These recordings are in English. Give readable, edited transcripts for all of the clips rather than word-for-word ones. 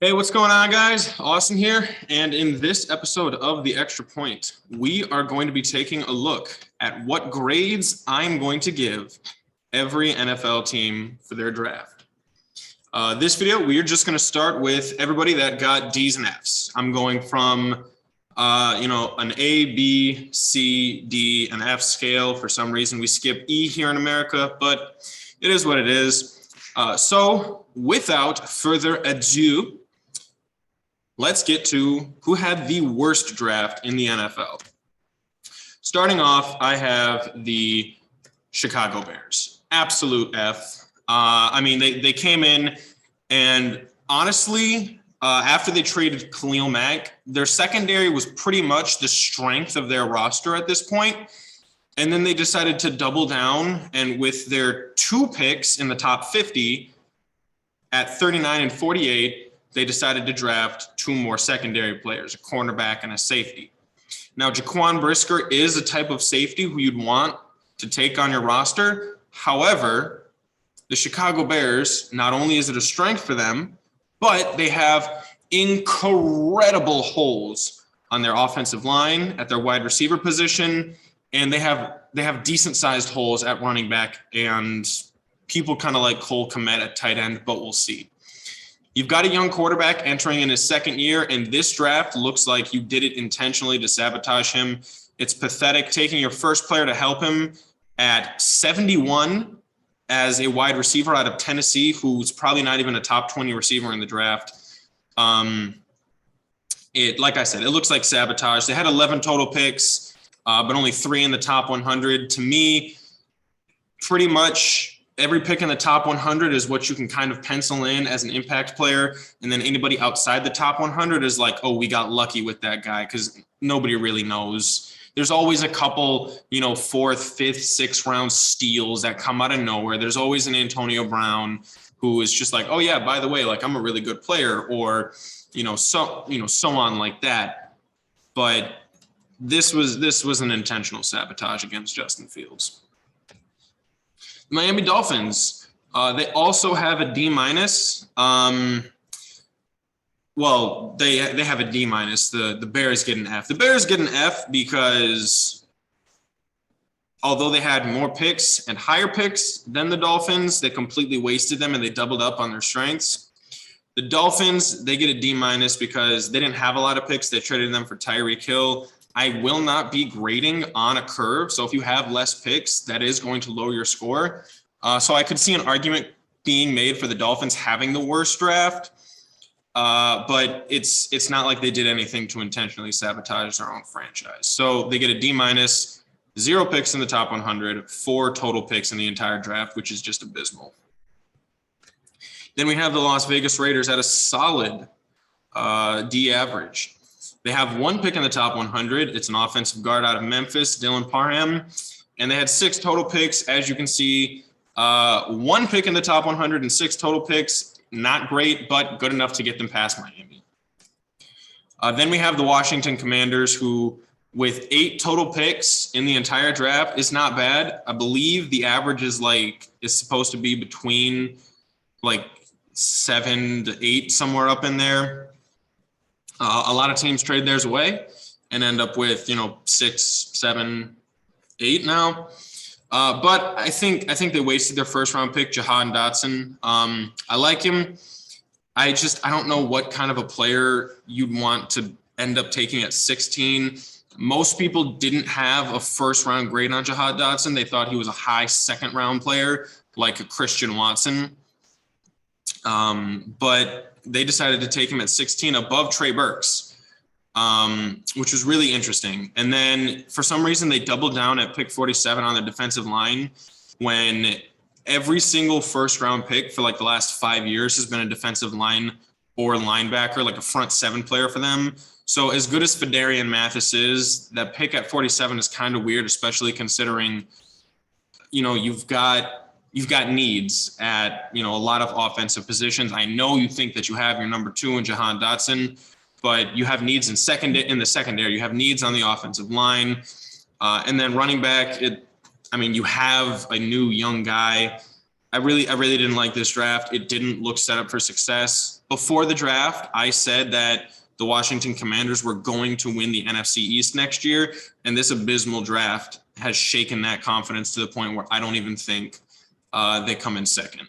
Hey, what's going on, guys? Austin here. And in this episode of The Extra Point, we are going to be taking a look at what grades I'm going to give every NFL team for their draft. This video, we are just going to start with everybody that got D's and F's. I'm going from, an A, B, C, D, and F scale. For some reason, we skip E here in America, but it is what it is. So without further ado, let's get to who had the worst draft in the NFL. Starting off, I have the Chicago Bears. Absolute F. They came in and honestly, after they traded Khalil Mack, their secondary was pretty much the strength of their roster at this point. And then they decided to double down, and with their two picks in the top 50 at 39 and 48, they decided to draft two more secondary players, a cornerback and a safety. Now, Jaquan Brisker is a type of safety who you'd want to take on your roster. However, the Chicago Bears, not only is it a strength for them, but they have incredible holes on their offensive line at their wide receiver position, and they have decent-sized holes at running back, and people kind of like Cole Kmet at tight end, but we'll see. You've got a young quarterback entering in his second year, and this draft looks like you did it intentionally to sabotage him. It's pathetic taking your first player to help him at 71 as a wide receiver out of Tennessee, who's probably not even a top 20 receiver in the draft. Like I said, it looks like sabotage. They had 11 total picks, but only 3 in the top 100. To me, pretty much every pick in the top 100 is what you can kind of pencil in as an impact player. And then anybody outside the top 100 is like, oh, we got lucky with that guy, because nobody really knows. There's always a couple, 4th, 5th, 6th round steals that come out of nowhere. There's always an Antonio Brown who is just like, oh yeah, by the way, like I'm a really good player, or, so on like that. But this was an intentional sabotage against Justin Fields. Miami Dolphins, they also have a D minus. They have a D minus. The Bears get an F. The Bears get an F because although they had more picks and higher picks than the Dolphins, they completely wasted them and they doubled up on their strengths. The Dolphins, they get a D minus because they didn't have a lot of picks. They traded them for Tyreek Hill. I will not be grading on a curve. So if you have less picks, that is going to lower your score. So I could see an argument being made for the Dolphins having the worst draft. But it's not like they did anything to intentionally sabotage their own franchise. So they get a D minus, 0 picks in the top 100, 4 total picks in the entire draft, which is just abysmal. Then we have the Las Vegas Raiders at a solid D average. They have 1 pick in the top 100. It's an offensive guard out of Memphis, Dylan Parham. And they had 6 total picks. As you can see, 1 pick in the top 100 and 6 total picks. Not great, but good enough to get them past Miami. Then we have the Washington Commanders, who with 8 total picks in the entire draft is not bad. I believe the average is supposed to be between 7 to 8, somewhere up in there. A lot of teams trade theirs away and end up with 6, 7, 8 now. But I think they wasted their first round pick, Jahan Dotson. I like him. I don't know what kind of a player you'd want to end up taking at 16. Most people didn't have a first round grade on Jahan Dotson. They thought he was a high second round player, like a Christian Watson. But they decided to take him at 16 above Trey Burks, which was really interesting. And then for some reason, they doubled down at pick 47 on the defensive line, when every single first round pick for the last 5 years has been a defensive line or linebacker, like a front 7 player for them. So as good as Fedarian Mathis is, that pick at 47 is kind of weird, especially considering, you've got needs at, a lot of offensive positions. I know you think that you have your number 2 in Jahan Dotson, but you have needs in the secondary. You have needs on the offensive line. And then running back, you have a new young guy I really didn't like this draft. It didn't look set up for success. Before the draft, I said that the Washington Commanders were going to win the NFC East next year, and this abysmal draft has shaken that confidence to the point where I don't even think they come in second.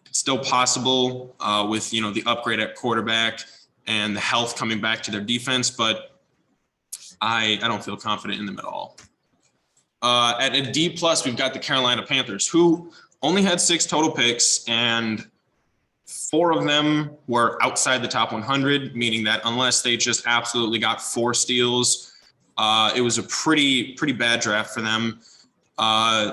It's still possible with the upgrade at quarterback and the health coming back to their defense, but I don't feel confident in them at all. At a D plus, we've got the Carolina Panthers, who only had 6 total picks, and 4 of them were outside the top 100, meaning that unless they just absolutely got 4 steals, it was a pretty bad draft for them.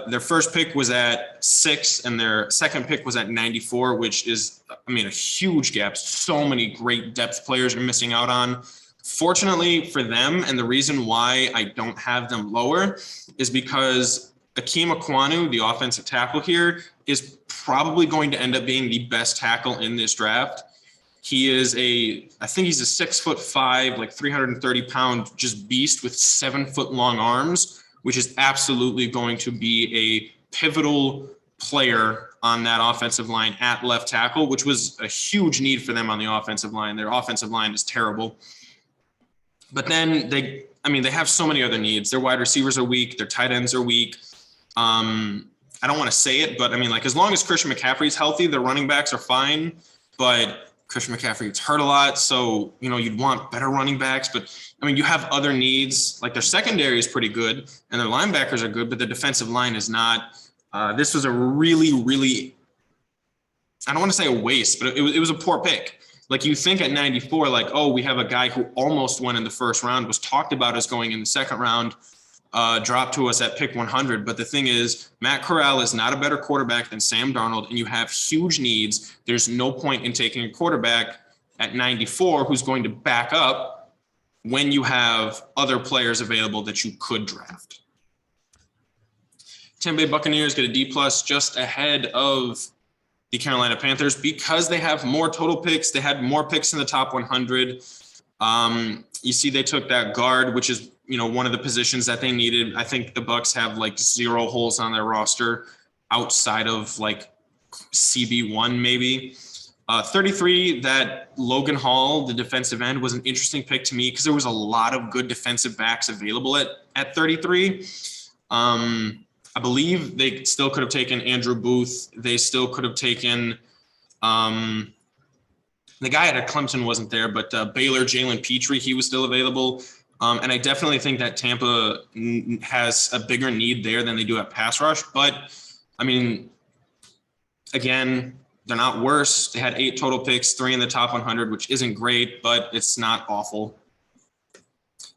Their first pick was at 6, and their second pick was at 94, which is, a huge gap. So many great depth players are missing out on. Fortunately for them, and the reason why I don't have them lower is because Akeem Ekwonu, the offensive tackle here, is probably going to end up being the best tackle in this draft. He is I think he's a 6'5", like 330-pound just beast with 7-foot long arms, which is absolutely going to be a pivotal player on that offensive line at left tackle, which was a huge need for them on the offensive line. Their offensive line is terrible. But then they have so many other needs. Their wide receivers are weak. Their tight ends are weak. I don't want to say it, but as long as Christian McCaffrey's healthy, the running backs are fine. But Christian McCaffrey gets hurt a lot, so you'd want better running backs. But you have other needs. Like their secondary is pretty good, and their linebackers are good, but the defensive line is not. This was a really, I don't want to say a waste, but it was a poor pick. Like you think at 94, like, oh, we have a guy who almost went in the first round, was talked about as going in the second round. Dropped to us at pick 100. But the thing is, Matt Corral is not a better quarterback than Sam Darnold, and you have huge needs. There's no point in taking a quarterback at 94 who's going to back up when you have other players available that you could draft. Tampa Bay Buccaneers get a D plus, just ahead of the Carolina Panthers because they have more total picks. They had more picks in the top 100. You see they took that guard, which is one of the positions that they needed. I think the Bucs have like 0 holes on their roster outside of like CB1 maybe. 33, that Logan Hall, the defensive end, was an interesting pick to me because there was a lot of good defensive backs available at 33. I believe they still could have taken Andrew Booth. They still could have taken the guy at Clemson wasn't there, but Baylor, Jalen Petrie, he was still available. And I definitely think that Tampa has a bigger need there than they do at pass rush. But, again, they're not worse. They had 8 total picks, 3 in the top 100, which isn't great, but it's not awful.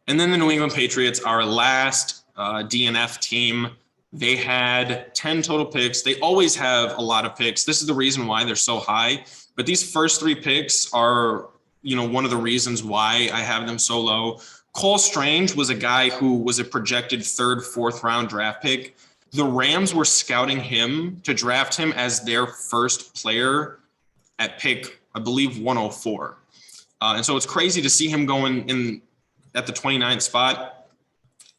And then the New England Patriots, our last DNF team. They had 10 total picks. They always have a lot of picks. This is the reason why they're so high. But these first 3 picks are, one of the reasons why I have them so low. Cole Strange was a guy who was a projected 3rd, 4th round draft pick. The Rams were scouting him to draft him as their first player at pick, I believe, 104. And so it's crazy to see him going in at the 29th spot.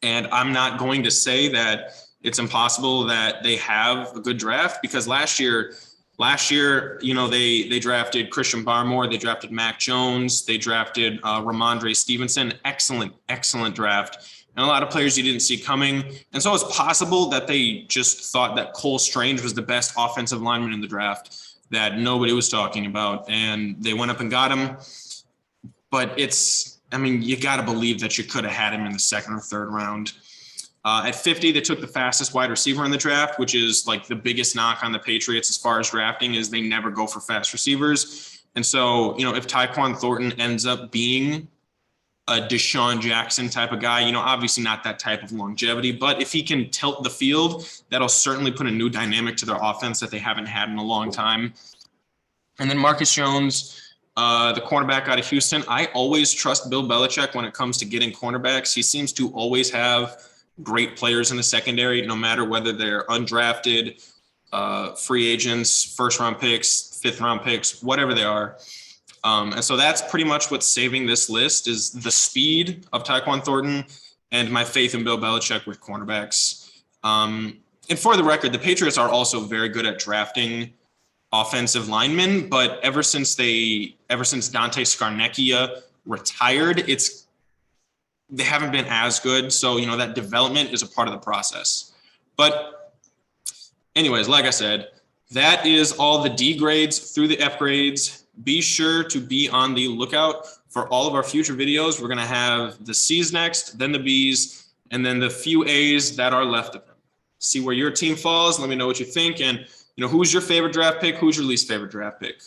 And I'm not going to say that it's impossible that they have a good draft because last year, they drafted Christian Barmore, they drafted Mac Jones, they drafted Ramondre Stevenson. Excellent draft. And a lot of players you didn't see coming. And so it's possible that they just thought that Cole Strange was the best offensive lineman in the draft that nobody was talking about. And they went up and got him. But you got to believe that you could have had him in the 2nd or 3rd round. At 50, they took the fastest wide receiver in the draft, which is like the biggest knock on the Patriots as far as drafting is they never go for fast receivers. And so, if Tyquan Thornton ends up being a Deshaun Jackson type of guy, obviously not that type of longevity, but if he can tilt the field, that'll certainly put a new dynamic to their offense that they haven't had in a long time. And then Marcus Jones, the cornerback out of Houston. I always trust Bill Belichick when it comes to getting cornerbacks. He seems to always have great players in the secondary, no matter whether they're undrafted, free agents, 1st-round picks, 5th-round picks, whatever they are. And so that's pretty much what's saving this list is the speed of Tyquan Thornton and my faith in Bill Belichick with cornerbacks. and for the record, the Patriots are also very good at drafting offensive linemen, but ever since Dante Scarnecchia retired, they haven't been as good. So, that development is a part of the process. But anyways, like I said, that is all the D grades through the F grades. Be sure to be on the lookout for all of our future videos. We're going to have the C's next, then the B's, and then the few A's that are left of them. See where your team falls. Let me know what you think. And, who's your favorite draft pick? Who's your least favorite draft pick?